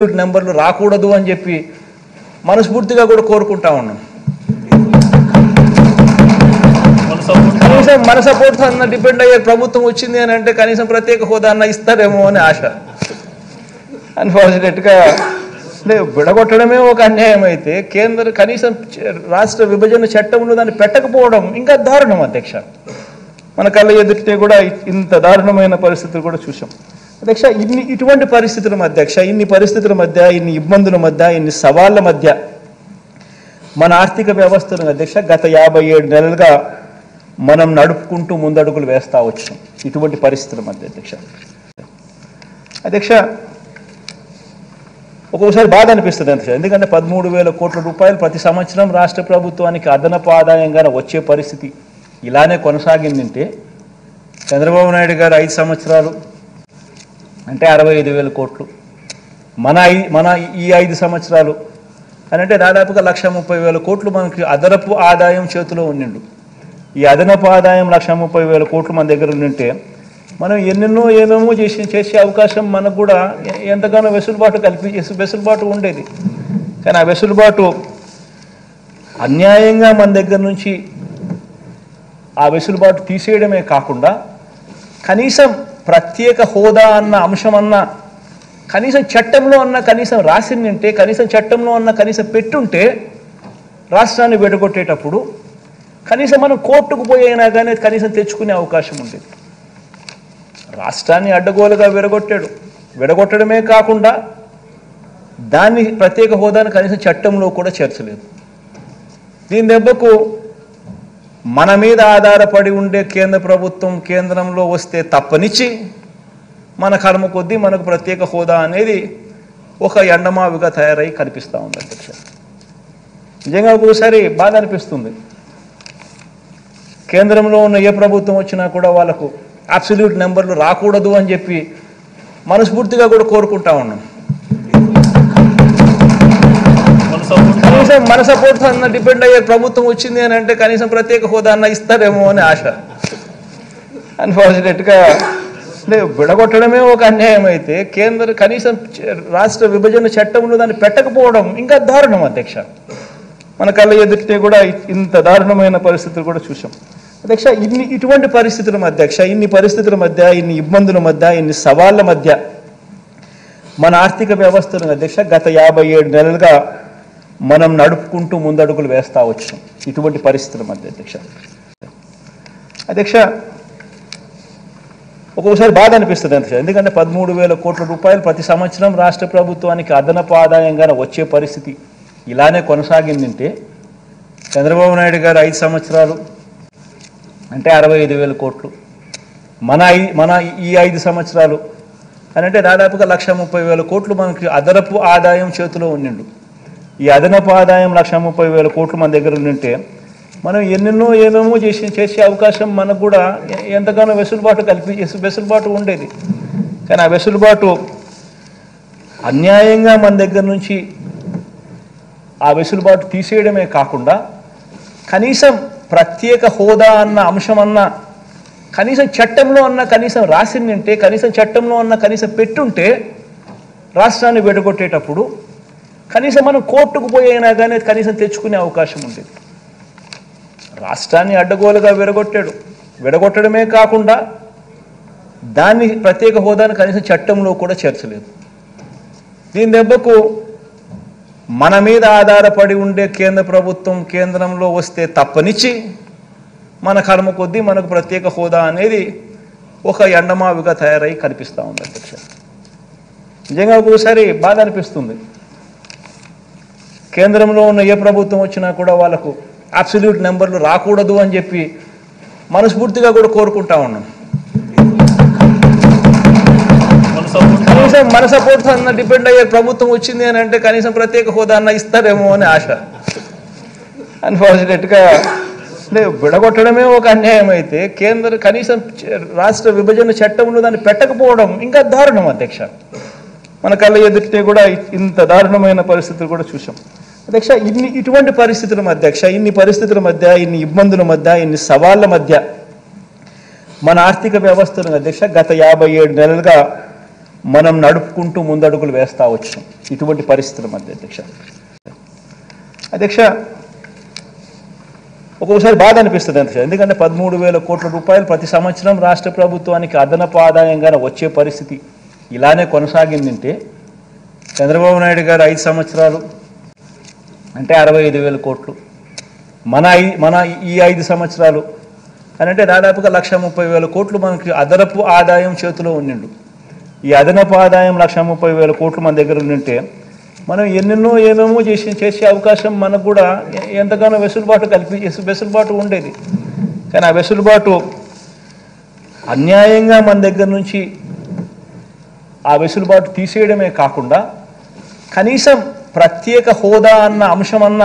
నెంబర్లు రాకూడదు అని చెప్పి మనస్ఫూర్తిగా కూడా కోరుకుంటా ఉన్నాం. కనీసం మన సపోర్ట్ అన్న డిపెండ్ అయ్యే ప్రభుత్వం వచ్చింది అని అంటే కనీసం ప్రత్యేక హోదా అన్న ఇస్తారేమో అని ఆశ. అన్ఫార్చునేట్గా విడగొట్టడమే ఒక అన్యాయం అయితే కనీసం రాష్ట్ర విభజన చట్టంలో దాన్ని పెట్టకపోవడం ఇంకా దారుణం అధ్యక్ష. మన కళ్ళ ఎదుటితే కూడా ఇంత దారుణమైన పరిస్థితులు కూడా చూసాం అధ్యక్ష. ఇటువంటి పరిస్థితుల మధ్య ఇన్ని పరిస్థితుల మధ్య, ఇన్ని ఇబ్బందుల మధ్య, ఇన్ని సవాళ్ళ మధ్య మన ఆర్థిక వ్యవస్థను అధ్యక్ష గత 57 నెలలుగా మనం నడుపుకుంటూ ముందడుగులు వేస్తా వచ్చాం. ఇటువంటి పరిస్థితుల మధ్య అధ్యక్ష ఒక్కొక్కసారి బాధ అనిపిస్తుంది అధ్యక్ష. ఎందుకంటే 13,000 కోట్ల రూపాయలు ప్రతి సంవత్సరం రాష్ట్ర ప్రభుత్వానికి అదనపు ఆదాయంగా వచ్చే పరిస్థితి ఇలానే కొనసాగిందంటే చంద్రబాబు నాయుడు గారు 5 సంవత్సరాలు అంటే 65,000 కోట్లు, మన ఈ 5 సంవత్సరాలు అని అంటే దాదాపుగా 1,30,000 కోట్లు మనకి అదనపు ఆదాయం చేతిలో ఉండిండు. ఈ అదనపు ఆదాయం 1,30,000 కోట్లు మన దగ్గర ఉండింటే మనం ఏమేమో చేసే అవకాశం మనకు కూడా ఎంతగానో వెసులుబాటు ఉండేది. కానీ ఆ వెసులుబాటు అన్యాయంగా మన దగ్గర నుంచి ఆ వెసులుబాటు తీసేయడమే కాకుండా కనీసం ప్రత్యేక హోదా అన్న అంశం అన్నా కనీసం చట్టంలో అన్న కనీసం రాసిందంటే, కనీసం చట్టంలో అన్న కనీసం పెట్టుంటే రాష్ట్రాన్ని విడగొట్టేటప్పుడు కనీసం మనం కోర్టుకు పోయినా కానీ కనీసం తెచ్చుకునే అవకాశం ఉండేది. రాష్ట్రాన్ని అడ్డగోలుగా విడగొట్టడమే కాకుండా దాన్ని ప్రత్యేక హోదాను కనీసం చట్టంలో కూడా చేర్చలేదు. దీని దెబ్బకు మన మీద ఆధారపడి ఉండే కేంద్ర ప్రభుత్వం కేంద్రంలో వస్తే తప్పనిచ్చి మన కర్మ కొద్దీ మనకు ప్రత్యేక హోదా అనేది ఒక ఎండమావిగా తయారై కనిపిస్తూ ఉంది అధ్యక్ష. నిజంగా ఒకసారి బాధ అనిపిస్తుంది. కేంద్రంలో ఉన్న ఏ ప్రభుత్వం వచ్చినా కూడా వాళ్ళకు అబ్సల్యూట్ నెంబర్లు రాకూడదు అని చెప్పి మనస్ఫూర్తిగా కూడా కోరుకుంటా ఉన్నాం. కనీసం మన సపోర్ట్ అన్న డిపెండ్ అయ్యే ప్రభుత్వం వచ్చింది అని అంటే కనీసం ప్రత్యేక హోదా అన్న ఇస్తారేమో అని ఆశ. అన్ఫార్చునేట్గా విడగొట్టడమే ఒక అన్యాయం అయితే కనీసం రాష్ట్ర విభజన చట్టంలో దాన్ని పెట్టకపోవడం ఇంకా దారుణం అధ్యక్ష. మన కళ్ళ ఎదుటితే కూడా ఇంత దారుణమైన పరిస్థితులు కూడా చూసాం అధ్యక్ష. ఇటువంటి పరిస్థితుల మధ్య ఇన్ని పరిస్థితుల మధ్య, ఇన్ని ఇబ్బందుల మధ్య, ఇన్ని సవాళ్ళ మధ్య మన ఆర్థిక వ్యవస్థను అధ్యక్ష గత 57 నెలలుగా మనం నడుపుకుంటూ ముందడుగులు వేస్తా వచ్చాం. ఇటువంటి పరిస్థితుల మధ్య అధ్యక్ష ఒక్కొక్కసారి బాధ అనిపిస్తుంది అధ్యక్ష. ఎందుకంటే 13,000 కోట్ల రూపాయలు ప్రతి సంవత్సరం రాష్ట్ర ప్రభుత్వానికి అదనపు ఆదాయంగా వచ్చే పరిస్థితి ఇలానే కొనసాగిందంటే చంద్రబాబు నాయుడు గారు 5 సంవత్సరాలు అంటే 65,000 కోట్లు, మన ఈ 5 సంవత్సరాలు అని అంటే దాదాపుగా 1,30,000 కోట్లు మనకి అదనపు ఆదాయం చేతిలో ఉండిండు. ఈ అదనపు ఆదాయం 1,30,000 కోట్లు మన దగ్గర ఉండింటే మనం ఏమేమో చేసే అవకాశం మనకు కూడా ఎంతగానో వెసులుబాటు ఉండేది. కానీ ఆ వెసులుబాటు అన్యాయంగా మన దగ్గర నుంచి ఆ వెసులుబాటు తీసేయడమే కాకుండా కనీసం ప్రత్యేక హోదా అన్న అంశం అన్నా కనీసం చట్టంలో అన్న కనీసం రాసిందంటే, కనీసం చట్టంలో అన్న కనీసం పెట్టుంటే రాష్ట్రాన్ని విడగొట్టేటప్పుడు కనీసం మనం కోర్టుకు పోయినా కానీ కనీసం తెచ్చుకునే అవకాశం ఉండేది. రాష్ట్రాన్ని అడ్డగోలుగా విడగొట్టడమే కాకుండా దాన్ని ప్రత్యేక హోదాను కనీసం చట్టంలో కూడా చేర్చలేదు. దీని దెబ్బకు మన మీద ఆధారపడి ఉండే కేంద్ర ప్రభుత్వం కేంద్రంలో వస్తే తప్పనిచ్చి మన కర్మ కొద్దీ మనకు ప్రత్యేక హోదా అనేది ఒక ఎండమావిగా తయారై కనిపిస్తూ ఉంది అధ్యక్ష. నిజంగా ఒకసారి బాధ అనిపిస్తుంది. కేంద్రంలో ఉన్న ఏ ప్రభుత్వం వచ్చినా కూడా వాళ్ళకు అబ్సల్యూట్ నెంబర్లు రాకూడదు అని చెప్పి మనస్ఫూర్తిగా కూడా కోరుకుంటా ఉన్నాం. కనీసం మన సపోర్ట్ అన్న డిపెండ్ అయ్యే ప్రభుత్వం వచ్చింది అని అంటే కనీసం ప్రత్యేక హోదా అన్న ఇస్తారేమో అని ఆశ. అన్ఫార్చునేట్గా విడగొట్టడమే ఒక అన్యాయం అయితే కనీసం రాష్ట్ర విభజన చట్టంలో దాన్ని పెట్టకపోవడం ఇంకా దారుణం అధ్యక్ష. మన కళ్ళ ఎదుటితే కూడా ఇంత దారుణమైన పరిస్థితులు కూడా చూసాం అధ్యక్ష. ఇటువంటి పరిస్థితుల మధ్య ఇన్ని పరిస్థితుల మధ్య, ఇన్ని ఇబ్బందుల మధ్య, ఇన్ని సవాళ్ళ మధ్య మన ఆర్థిక వ్యవస్థను అధ్యక్ష గత 57 నెలలుగా మనం నడుపుకుంటూ ముందడుగులు వేస్తా వచ్చాం ఇటువంటి పరిస్థితుల మధ్య అధ్యక్ష ఒక్కొక్కసారి బాధ అనిపిస్తుంది అధ్యక్ష. ఎందుకంటే 13,000 కోట్ల రూపాయలు ప్రతి సంవత్సరం రాష్ట్ర ప్రభుత్వానికి అదనపు ఆదాయంగా వచ్చే పరిస్థితి ఇలానే కొనసాగిందంటే చంద్రబాబు నాయుడు గారు 5 సంవత్సరాలు అంటే 65,000 కోట్లు, మన ఈ 5 సంవత్సరాలు అని అంటే దాదాపుగా 1,30,000 కోట్లు మనకి అదనపు ఆదాయం చేతిలో ఉండిండు. ఈ అదనపు ఆదాయం 1,30,000 కోట్లు మన దగ్గర ఉండింటే మనం ఏమేమో చేసే అవకాశం మనకు కూడా ఎంతగానో వెసులుబాటు ఉండేది. కానీ ఆ వెసులుబాటు అన్యాయంగా మన దగ్గర నుంచి ఆ వెసులుబాటు తీసేయడమే కాకుండా కనీసం ప్రత్యేక హోదా అన్న అంశం అన్న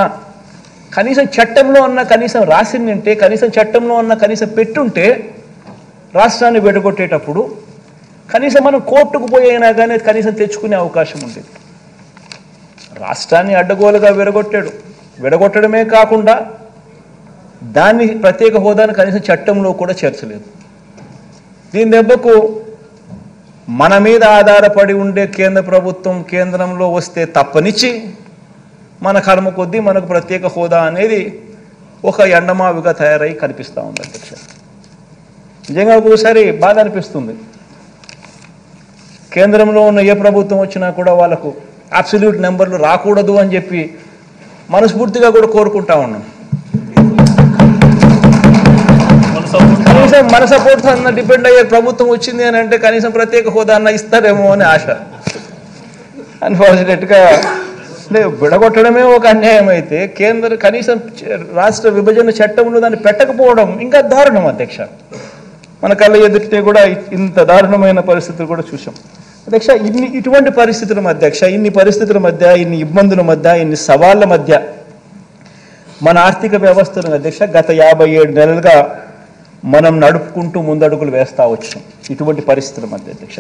కనీసం చట్టంలో అన్న కనీసం రాసిందంటే, కనీసం చట్టంలో అన్న కనీసం పెట్టుంటే రాష్ట్రాన్ని విడగొట్టేటప్పుడు కనీసం మనం కోర్టుకు పోయినా కానీ కనీసం తెచ్చుకునే అవకాశం ఉండేది. రాష్ట్రాన్ని అడ్డగోలుగా విడగొట్టడమే కాకుండా దాన్ని ప్రత్యేక హోదాను కనీసం చట్టంలో కూడా చేర్చలేదు. దీని దెబ్బకు మన మీద ఆధారపడి ఉండే కేంద్ర ప్రభుత్వం కేంద్రంలో వస్తే తప్పనిచ్చి మన కర్మ కొద్దీ మనకు ప్రత్యేక హోదా అనేది ఒక ఎండమావిగా తయారై కనిపిస్తూ ఉంది అధ్యక్ష. నిజంగా ఒక్కోసారి బాధ అనిపిస్తుంది. కేంద్రంలో ఉన్న ఏ ప్రభుత్వం వచ్చినా కూడా వాళ్ళకు అబ్సల్యూట్ నెంబర్లు రాకూడదు అని చెప్పి మనస్ఫూర్తిగా కూడా కోరుకుంటా ఉన్నాం. కనీసం మన సపోర్ట్ అన్న డిపెండ్ అయ్యే ప్రభుత్వం వచ్చింది అని అంటే కనీసం ప్రత్యేక హోదా అన్న ఇస్తారేమో అని ఆశ. అన్ఫార్చునేట్గా విడగొట్టడమే ఒక అన్యాయం అయితే కనీసం రాష్ట్ర విభజన చట్టంలో దాన్ని పెట్టకపోవడం ఇంకా దారుణం అధ్యక్ష. మన కళ్ళ ఎదుటితే కూడా ఇంత దారుణమైన పరిస్థితులు కూడా చూసాం అధ్యక్ష. ఇటువంటి పరిస్థితుల మధ్య ఇన్ని పరిస్థితుల మధ్య, ఇన్ని ఇబ్బందుల మధ్య, ఇన్ని సవాళ్ళ మధ్య మన ఆర్థిక వ్యవస్థను అధ్యక్ష గత 57 నెలలుగా మనం నడుపుకుంటూ ముందడుగులు వేస్తా వచ్చాం ఇటువంటి పరిస్థితుల మధ్య అధ్యక్ష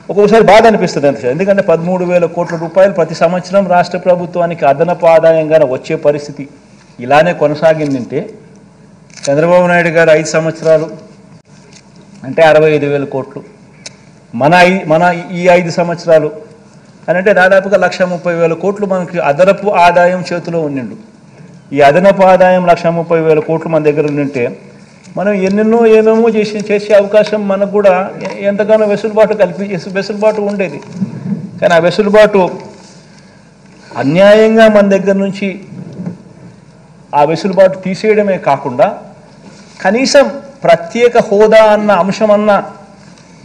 ఒక్కొక్కసారి బాధ అనిపిస్తుంది అధ్యక్ష. ఎందుకంటే 13,000 కోట్ల రూపాయలు ప్రతి సంవత్సరం రాష్ట్ర ప్రభుత్వానికి అదనపు ఆదాయంగా వచ్చే పరిస్థితి ఇలానే కొనసాగిందంటే చంద్రబాబు నాయుడు గారు 5 సంవత్సరాలు అంటే 65,000 కోట్లు, మన ఈ 5 సంవత్సరాలు అని అంటే దాదాపుగా 1,30,000 కోట్లు మనకి అదనపు ఆదాయం చేతిలో ఉండిండు. ఈ అదనపు ఆదాయం 1,30,000 కోట్లు మన దగ్గర ఉండింటే మనం ఏమేమో చేసే అవకాశం మనకు కూడా ఎంతగానో వెసులుబాటు ఉండేది. కానీ ఆ వెసులుబాటు అన్యాయంగా మన దగ్గర నుంచి ఆ వెసులుబాటు తీసేయడమే కాకుండా కనీసం ప్రత్యేక హోదా అన్న అంశం అన్న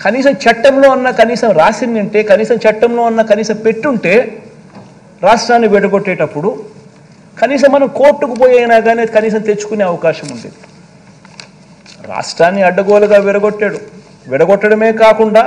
కనీసం చట్టంలో అన్న కనీసం రాసిందంటే, కనీసం చట్టంలో అన్న కనీసం పెట్టుంటే రాష్ట్రాన్ని విడగొట్టేటప్పుడు కనీసం మనం కోర్టుకు పోయినా కానీ కనీసం తెచ్చుకునే అవకాశం ఉండేది. రాష్ట్రాన్ని అడ్డగోలుగా విడగొట్టడమే కాకుండా